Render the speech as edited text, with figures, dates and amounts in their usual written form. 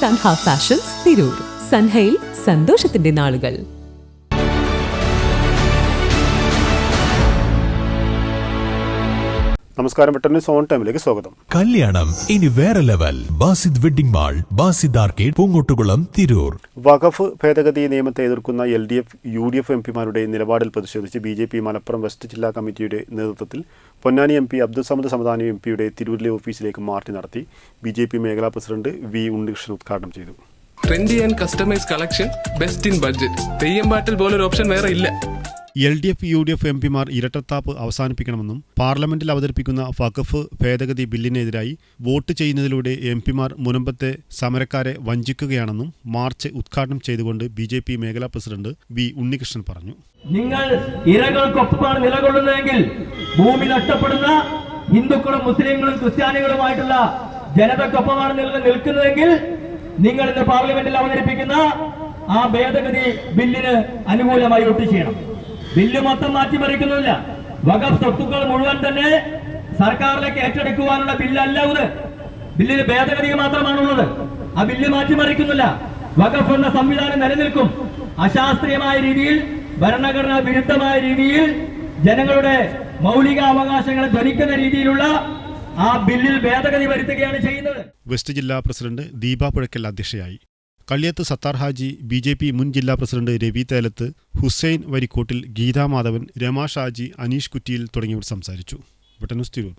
Sanha fashions Tirur. സൻഹയിൽ സന്തോഷത്തിന്റെ നാളുകൾ. നമസ്കാരം. പെട്ടെന്ന് സോൺ ടൈമിലേക്ക് സ്വാഗതം. കല്യാണം ഇനി വേറെ level. Basid wedding mall, Basid arcade, Poongottukulam, Tirur. വഖഫ് ഭേദഗതി നിയമത്തെ എതിർക്കുന്ന LDF, UDF എംപിമാരുടെ നിലപാടിൽ പ്രതിഷേധിച്ച് BJP മലപ്പുറം വെസ്റ്റ് ജില്ലാ കമ്മിറ്റിയുടെ നേതൃത്വത്തിൽ പൊന്നാനി MP അബ്ദുൾ സമദ് സമദാനി MPയുടെ തിരൂരിലെ ഓഫീസിലേക്ക് മാർച്ച് നടത്തി. BJP മേഖലാ പ്രസിഡന്റ് V ഉണ്ണികൃഷ്ണൻ ഉദ്ഘാടനം ചെയ്തു. Trendy and customise collection, best in budget. Theyyam പാട്ടിൽ പോലൊരു ഓപ്ഷൻ വേറെ ഇല്ല. LDF, UDF എംപിമാർ ഇരട്ടത്താപ്പ് അവസാനിപ്പിക്കണമെന്നും പാർലമെന്റിൽ അവതരിപ്പിക്കുന്ന വഖഫ് ഭേദഗതി ബില്ലിനെതിരായി വോട്ട് ചെയ്യുന്നതിലൂടെ എംപിമാർ മുനമ്പത്തെ സമരക്കാരെ വഞ്ചിക്കുകയാണെന്നും മാർച്ച് ഉദ്ഘാടനം ചെയ്തുകൊണ്ട് BJP മേഖലാ പ്രസിഡന്റ് V ഉണ്ണികൃഷ്ണൻ പറഞ്ഞു. നിങ്ങൾ ഇരകൾക്കൊപ്പമാണ് നിലകൊള്ളുന്നതെങ്കിൽ ഭൂമി നഷ്ടപ്പെടുന്ന ഹിന്ദുക്കളും മുസ്ലിങ്ങളും ക്രിസ്ത്യാനികളുമായിട്ടുള്ള ജനതക്കൊപ്പമാണ് നിൽക്കുന്നതെങ്കിൽ നിങ്ങൾ ഇന്ന് പാർലമെന്റിൽ അവതരിപ്പിക്കുന്ന ആ ഭേദഗതി ബില്ലിന് അനുകൂലമായി വോട്ട് ചെയ്യണം. ബില്ല് മൊത്തം മാറ്റിമറിക്കുന്നില്ല. വഖഫ് സ്വത്തുക്കൾ മുഴുവൻ തന്നെ സർക്കാരിലേക്ക് ഏറ്റെടുക്കുവാനുള്ള ബില്ലല്ല ഇത്. ബില്ലിന് ഭേദഗതി മാത്രമാണുള്ളത്. ആ ബില്ല് മാറ്റിമറിക്കുന്നില്ല. വഖഫ് എന്ന സംവിധാനം നിലനിൽക്കും. അശാസ്ത്രീയമായ രീതിയിൽ, ഭരണഘടനാ വിരുദ്ധമായ രീതിയിൽ ജനങ്ങളുടെ മൗലിക അവകാശങ്ങളെ ധരിക്കുന്ന രീതിയിലുള്ള ആ ബില്ലിൽ ഭേദഗതി വരുത്തുകയാണ് ചെയ്യുന്നത്. വെസ്റ്റ് ജില്ലാ പ്രസിഡന്റ് ദീപ പുഴയ്ക്കൽ അധ്യക്ഷയായി. കള്ളിയത്ത് സത്താർ ഹാജി, BJP മുൻ ജില്ലാ പ്രസിഡന്റ് രവി തേലത്ത്, ഹുസൈൻ വരിക്കോട്ടിൽ, ഗീതാ മാധവൻ, രമാ ഷാജി, അനീഷ് കുറ്റിയിൽ തുടങ്ങിയവർ സംസാരിച്ചു. വെട്ടന്യൂസ് തിരൂർ.